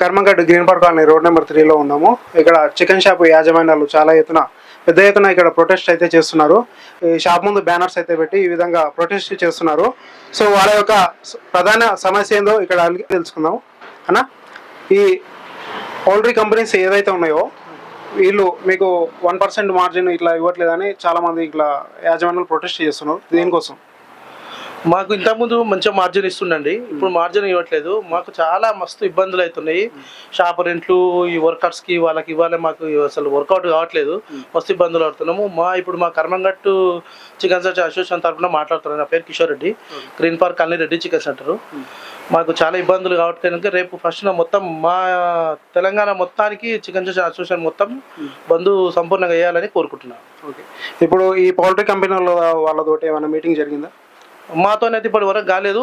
కర్మంగడ్ green park colony road number 3లో ఉన్నాము. ఇక్కడ చికెన్ షాప్ యాజమాన్యాలు చాలా పెద్ద ఎత్తున ఇక్కడ ప్రొటెస్ట్ అయితే చేస్తున్నారు. ఈ షాప్ ముందు బ్యానర్స్ అయితే పెట్టి ఈ విధంగా ప్రొటెస్ట్ చేస్తున్నారు. సో వాళ్ళ యొక్క ప్రధాన సమస్య ఏందో ఇక్కడ అడిగి తెలుసుకుందాం. అన్న, ఈ పౌల్ట్రీ కంపెనీస్ ఏదైతే ఉన్నాయో వీళ్ళు మీకు 1% మార్జిన్ ఇట్లా ఇవ్వట్లేదని చాలా మంది ఇట్లా యాజమాన్యాలు ప్రొటెస్ట్ చేస్తున్నారు. దీనికోసం మాకు ఇంతకుముందు మంచిగా మార్జిన్ ఇస్తుండండి, ఇప్పుడు మార్జిన్ ఇవ్వట్లేదు. మాకు చాలా మస్తు ఇబ్బందులు అవుతున్నాయి. షాప్ రెంట్లు ఈ వర్కర్స్కి వాళ్ళకి ఇవ్వాలి, మాకు అసలు వర్కౌట్ కావట్లేదు. మస్తు ఇబ్బందులు పడుతున్నాము. ఇప్పుడు మా కర్మంగట్టు చికెన్ సెంటర్ అసోసియేషన్ తరఫున మాట్లాడుతున్నాను. నా పేరు Kishore Reddy, green park colony Reddy chicken centre. మాకు చాలా ఇబ్బందులు కావట్లేదు. రేపు ఫస్ట్ మొత్తం మా తెలంగాణ మొత్తానికి చికెన్ సెంటర్ అసోసియేషన్ మొత్తం బంద్ సంపూర్ణంగా వేయాలని కోరుకుంటున్నాను. ఓకే, ఇప్పుడు ఈ పౌల్ట్రీ కంపెనీల వాళ్ళతోటి ఏమైనా మీటింగ్ జరిగిందా? మాతోనైతే ఇప్పటి వరకు కాలేదు,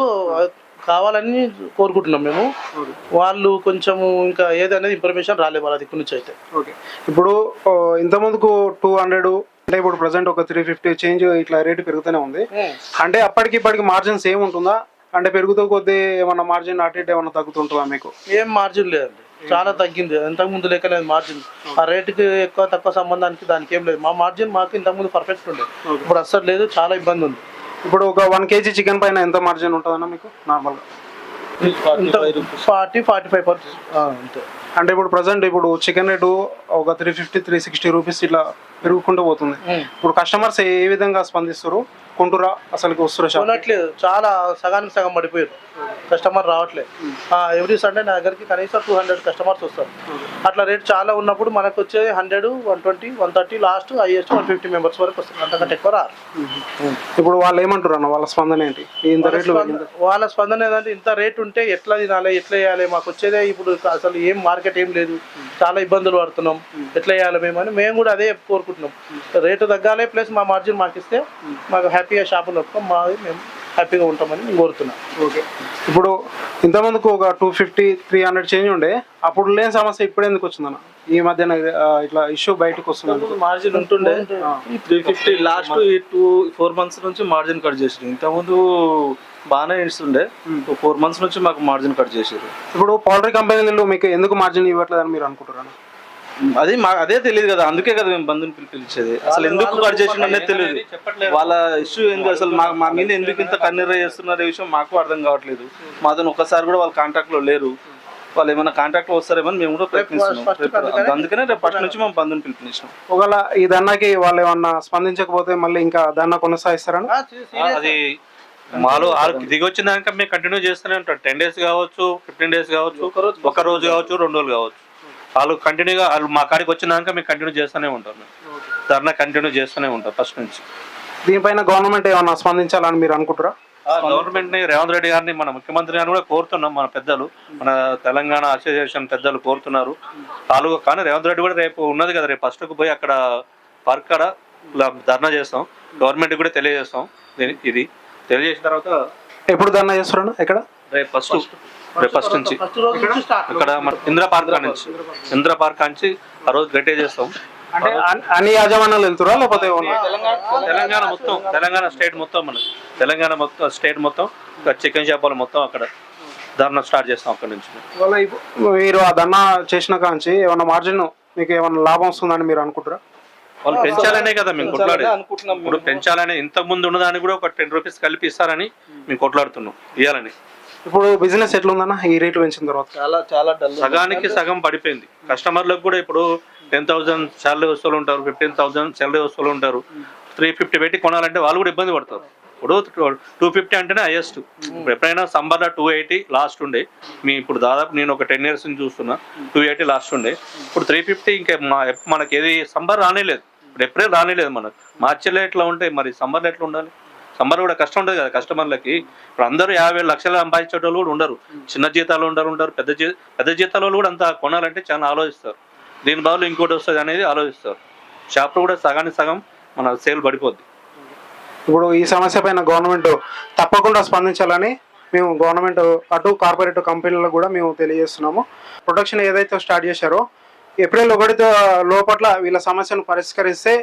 కావాలని కోరుకుంటున్నాం మేము. వాళ్ళు కొంచెము ఇంకా ఏదనేది ఇన్ఫర్మేషన్ రాలేదు వాళ్ళ దిక్కు నుంచి అయితే. ఓకే, ఇప్పుడు ఇంతకుముందుకు 200 అంటే ఇప్పుడు ప్రజెంట్ ఒక 350 చేంజ్ ఇట్లా రేటు పెరుగుతూనే ఉంది. అంటే అప్పటికి ఇప్పటికి మార్జిన్ సేమ్ ఉంటుందా? అంటే పెరుగుతూ కొద్దీ ఏమన్నా మార్జిన్ అటు ఇటు ఏమన్నా తగ్గుతుంటుందా? మీకు ఏం మార్జిన్ లేదండి, చాలా తగ్గింది. ఇంతకుముందు లెక్క లేదు మార్జిన్. ఆ రేటుకి ఎక్కువ తక్కువ సంబంధానికి దానికి ఏం లేదు. మా మార్జిన్ మాకు ఇంతకుముందు పర్ఫెక్ట్ ఉండే, ఇప్పుడు అస్సలు లేదు, చాలా ఇబ్బంది ఉంది. ఇప్పుడు ఒక 1 kg చికెన్ పైన ఎంత మార్జిన్ ఉంటుందన్న మీకు నార్మల్గా? 40-45% అంతే. అంటే ఇప్పుడు ప్రజెంట్ ఇప్పుడు చికెన్ రేటు ఒక 350-360 రూపీస్ ఇట్లా పెరుగుకుంటూ పోతుంది. ఇప్పుడు కస్టమర్స్ ఏ విధంగా స్పందిస్తారు? కొంటురా అసలు వస్తురా? కొనట్లేదు, చాలా సగానికి సగం పడిపోయారు. కస్టమర్ రావట్లేదు. ఎవ్రీ సండే నా దగ్గరికి కనీసం 200 కస్టమర్స్ వస్తారు. అట్లా రేట్ చాలా ఉన్నప్పుడు మనకు వచ్చే 100, 120, 130, లాస్ట్ హైయెస్ట్ 150 మెంబర్స్ వరకు వస్తారు. అంతకంటే ఎక్కువ రారు. ఇప్పుడు వాళ్ళు ఏమంటారు అన్న, వాళ్ళ స్పందన ఏంటి? ఇంత రేట్లు వాళ్ళ స్పందన ఏంటంటే ఇంత రేట్ ఉంటే ఎట్లా తినాలి, ఎట్లా వేయాలి, మాకు వచ్చేదే ఇప్పుడు అసలు ఏం మార్కెట్ ఏం లేదు, చాలా ఇబ్బందులు పడుతున్నాం, ఎట్లా వేయాలి మేము కూడా అదే కోరుకుంటున్నాం. రేటు తగ్గాలి, ప్లస్ మా మార్జిన్ మాకు ఇస్తే మాకు హ్యాపీగా షాపు నడుపుతాం, మేము హ్యాపీగా ఉంటామని నేను కోరుతున్నాను. ఓకే, ఇప్పుడు ఇంతమందికి ఒక 250-300 చేంజ్ ఉండే, అప్పుడు లేని సమస్య ఇప్పుడు ఎందుకు వచ్చిందన్న? ఈ మధ్యన ఇట్లా ఇష్యూ బయటకు వస్తుంది. మార్జిన్ ఉంటుండే 350 లాస్ట్ 2-4 months నుంచి మార్జిన్ కట్ చేసారు. ఇంతకుముందు బాగానే ఇస్తుండే, 4 months నుంచి మాకు మార్జిన్ కట్ చేసారు. ఇప్పుడు పౌల్ట్రీ కంపెనీలు మీకు ఎందుకు మార్జిన్ ఇవ్వట్లేదని మీరు అనుకుంటున్నాను? అది అదే తెలియదు కదా, అందుకే కదా మేము బంధుని పిలిపించేది. అసలు ఎందుకు కట్ చేసిన అనేది తెలియదు. వాళ్ళ ఇష్యూ ఎందుకు, అసలు మా మీద ఎందుకు ఇంత కన్నీర చేస్తున్నారు ఈ విషయం మాకు అర్థం కావట్లేదు. మాతో ఒక్కసారి కూడా వాళ్ళ కాంటాక్ట్ లో లేరు. వాళ్ళు ఏమైనా కాంటాక్ట్ లో వస్తారేమో మేము కూడా ప్రయత్నిస్తున్నాం. అందుకనే రేపు ఫస్ట్ నుంచి మేము బంధుని పిలిపించాం. ఒకవేళ ఈ ధర్నాకి వాళ్ళు ఏమన్నా స్పందించకపోతే మళ్ళీ ఇంకా ధర్నా కొనసాగిస్తారని? అది మాలో దిగి వచ్చిన దాకా మేము కంటిన్యూ చేస్తూనే ఉంటాం. 10 days కావచ్చు, 15 days కావచ్చు, ఒక రోజు కావచ్చు, 2 రోజులు కావచ్చు. వాళ్ళు కంటిన్యూగా మా కాడికి వచ్చినాక మేము కంటిన్యూ చేస్తూనే ఉంటాం. ధర్నా కంటిన్యూ చేస్తూనే ఉంటాం ఫస్ట్ నుంచి. దీనిపైన గవర్నమెంట్ ఏమన్నా స్పందించాలని మీరు అనుకుంటారా? గవర్నమెంట్ ని, రేవంత్ రెడ్డి గారిని, మన ముఖ్యమంత్రి గారిని కూడా కోరుతున్నాం. మన పెద్దలు, మన తెలంగాణ అసోసియేషన్ పెద్దలు కోరుతున్నారు. కానీ రేవంత్ రెడ్డి కూడా రేపు ఉన్నది కదా, రేపు ఫస్ట్కు పోయి అక్కడ పార్క్ కాడ ధర్నా చేస్తాం. గవర్నమెంట్ కూడా తెలియజేస్తాం. ఇది తెలియజేసిన తర్వాత ఎప్పుడు ధర్నా చేస్తారన్నా? ఎక్కడ? రేపు ఫస్ట్ నుంచి ఇక్కడ మన ఇందిరా పార్క్ నుంచి ఆ రోజు గట్టే చేస్తాం. అంటే అన్ని యాజమాన్యాలు వెళ్తురా లేకపోతే తెలంగాణ స్టేట్ మొత్తం చికెన్ షాపులు మొత్తం అక్కడ ధర్నా స్టార్ట్ చేస్తాం. అక్కడ నుంచి మీరు ఆ ధర్నా చేసిన కాంచి ఏమన్నా మార్జిన్ మీకు ఏమన్నా లాభం వస్తుందని మీరు అనుకుంటారా? వాళ్ళు పెంచాలనే కదా మేము కొట్లాడేది. ఇప్పుడు పెంచాలని, ఇంతకు ముందు ఉన్నదాన్ని కూడా ఒక 10 రూపీస్ కలిపి ఇస్తారని మేము కొట్లాడుతున్నాం, ఇవ్వాలని. ఇప్పుడు బిజినెస్ ఎట్లుందన్న ఈ రేట్లు పెంచిన తర్వాత? చాలా సగానికి సగం పడిపోయింది. కస్టమర్లకు కూడా ఇప్పుడు 10,000 శాలరీ వస్తువులు ఉంటారు, 15,000 శాలరీ వస్తువులు ఉంటారు. 350 పెట్టి కొనాలంటే వాళ్ళు కూడా ఇబ్బంది పడతారు. ఇప్పుడు 250 అంటేనే హైయెస్ట్. ఎప్పుడైనా సంబర్లో 280 లాస్ట్ ఉండే. ఇప్పుడు దాదాపు నేను ఒక 10 years నుంచి చూస్తున్నా, 280 లాస్ట్ ఉండే. ఇప్పుడు 350. ఇంకా మనకి ఏది సంబర్ రానేలేదు, ఇప్పుడు ఏప్రిల్ రానేలేదు. మనకు మార్చిలో ఎట్లా ఉంటాయి, మరి సంబర్లో ఎట్లా ఉండాలి? సంబర్ కూడా కష్టం ఉంటుంది కదా కస్టమర్లకి. ఇప్పుడు అందరూ 50 లక్షలు సంపాదించే వాళ్ళు కూడా ఉండరు. చిన్న జీతాలు ఉంటారు, పెద్ద జీతాల వాళ్ళు కూడా అంత కొనాలంటే చాలా ఆలోచిస్తారు. దీని బదులు ఇంకోటి వస్తుంది అనేది ఆలోచిస్తారు. షాప్లో కూడా సగానికి సగం మన సేల్ పడిపోద్ది. ఇప్పుడు ఈ సమస్య పైన గవర్నమెంట్ తప్పకుండా స్పందించాలని మేము గవర్నమెంట్ అటు కార్పొరేట్ కంపెనీలకు కూడా మేము తెలియజేస్తున్నాము. ప్రొడక్షన్ ఏదైతే స్టార్ట్ చేశారో ఏప్రిల్ 1 లోపట్ల వీళ్ళ సమస్యను పరిష్కరిస్తే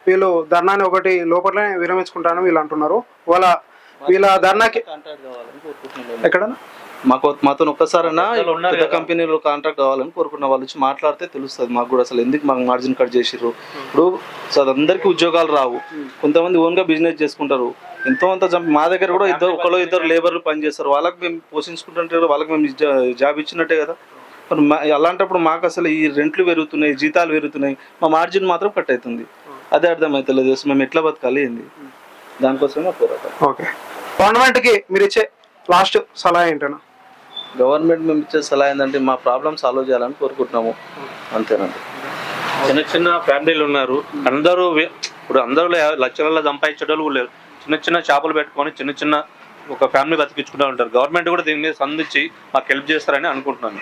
వీళ్ళు ధర్నాన్ని 1 లోపలనే విరమించుకుంటారని వీళ్ళు అంటున్నారు. వాళ్ళ వీళ్ళ ధర్నాకి కాంట్రాక్ట్ కావాలని కోరుకుంటున్నాం. ఎక్కడ మాతో ఒక్కసారైనా పెద్దలు ఉన్నారు పెద్ద కదా. కంపెనీలో కాంట్రాక్ట్ కావాలని కోరుకున్న వాళ్ళు వచ్చి మాట్లాడితే తెలుస్తుంది మాకు కూడా అసలు ఎందుకు మాకు మార్జిన్ కట్ చేసిర్రు. ఇప్పుడు అసలు అందరికీ ఉద్యోగాలు రావు, కొంతమంది ఓన్గా బిజినెస్ చేసుకుంటారు. ఎంతో అంత మా దగ్గర కూడా ఇద్దరు లేబర్లు పనిచేస్తారు, వాళ్ళకి మేము పోషించుకుంటుంటే వాళ్ళకి మేము జాబ్ ఇచ్చినట్టే కదా. మరి అలాంటప్పుడు మాకు అసలు ఈ రెంట్లు పెరుగుతున్నాయి, జీతాలు పెరుగుతున్నాయి, మా మార్జిన్ మాత్రం కట్ అవుతుంది. అదే అర్థమవుతలేదు, అసలు మేము ఎట్లా బతకాలి ఏంది, దానికోసమే పోరాటం. ఓకే, గవర్నమెంట్కి మీరు ఇచ్చే లాస్ట్ సలహా ఏంటన్నా? గవర్నమెంట్ మేము ఇచ్చే సలహా ఏంటంటే మా ప్రాబ్లమ్ సాల్వ్ చేయాలని కోరుకుంటున్నాము, అంతేనండి. చిన్న చిన్న ఫ్యామిలీలు ఉన్నారు, అందరూ ఇప్పుడు అందరూ లక్షలలో సంపాదించడం కూడా లేరు. చిన్న చిన్న షాపులు పెట్టుకొని చిన్న చిన్న ఒక ఫ్యామిలీ బతికించుకుంటూ ఉంటారు. గవర్నమెంట్ కూడా దీని మీద సంధించి మాకు హెల్ప్ చేస్తారని అనుకుంటున్నాను.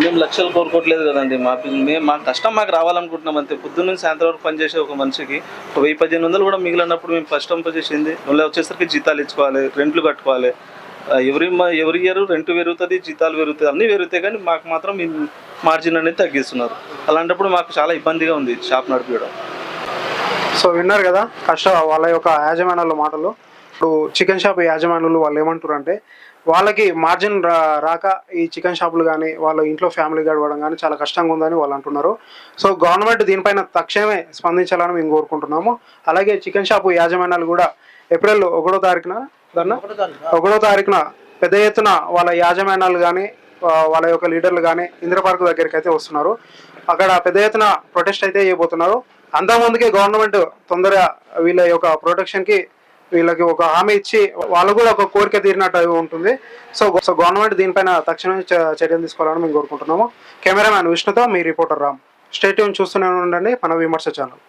మేము లక్షలు కోరుకోవట్లేదు కదండి, మా కష్టం మాకు రావాలనుకుంటున్నాం అంతే. పొద్దున్న నుంచి సాయంత్రం వరకు పనిచేసే ఒక మనిషికి 1000-1500 కూడా మిగిలినప్పుడు మేము ఫస్ట్ చేసింది మళ్ళీ వచ్చేసరికి జీతాలు ఇచ్చుకోవాలి, రెంట్లు కట్టుకోవాలి. ఎవరి ఇయర్ రెంట్ పెరుగుతుంది, జీతాలు పెరుగుతుంది, అన్నీ పెరుగుతాయి, కానీ మాకు మాత్రం మార్జిన్ అనేది తగ్గిస్తున్నారు. అలాంటప్పుడు మాకు చాలా ఇబ్బందిగా ఉంది షాప్ నడిపించడం. సో విన్నారు కదా వాళ్ళ యొక్క యాజమాన్యాల మాటలు. ఇప్పుడు చికెన్ షాప్ యాజమాన్యులు వాళ్ళు ఏమంటారు అంటే, వాళ్ళకి మార్జిన్ రాక ఈ చికెన్ షాపులు కానీ వాళ్ళ ఇంట్లో ఫ్యామిలీ గడవడం కానీ చాలా కష్టంగా ఉందని వాళ్ళు అంటున్నారు. సో గవర్నమెంట్ దీనిపైన తక్షణమే స్పందించాలని మేము కోరుకుంటున్నాము. అలాగే చికెన్ షాపు యాజమాన్యాలు కూడా ఏప్రిల్ 1వ తారీఖున పెద్ద ఎత్తున వాళ్ళ యాజమాన్యాలు కానీ వాళ్ళ యొక్క లీడర్లు కానీ ఇందిరా పార్క్ దగ్గరికి అయితే వస్తున్నారు. అక్కడ పెద్ద ఎత్తున ప్రొటెస్ట్ అయితే చేయబోతున్నారు. అంతకుముందుకే గవర్నమెంట్ తొందరగా వీళ్ళ యొక్క ప్రొటెక్షన్కి వీళ్ళకి ఒక హామీ ఇచ్చి వాళ్ళు కూడా ఒక కోరిక తీరినట్టు ఉంటుంది. సో గవర్నమెంట్ దీనిపైన తక్షణమే చర్యలు తీసుకోవాలని మేము కోరుకుంటున్నాము. కెమెరామ్యాన్ విష్ణుతో మీ రిపోర్టర్ రామ్. స్టే ట్యూన్ చూస్తూనే ఉండండి మన విమర్శ ఛానల్.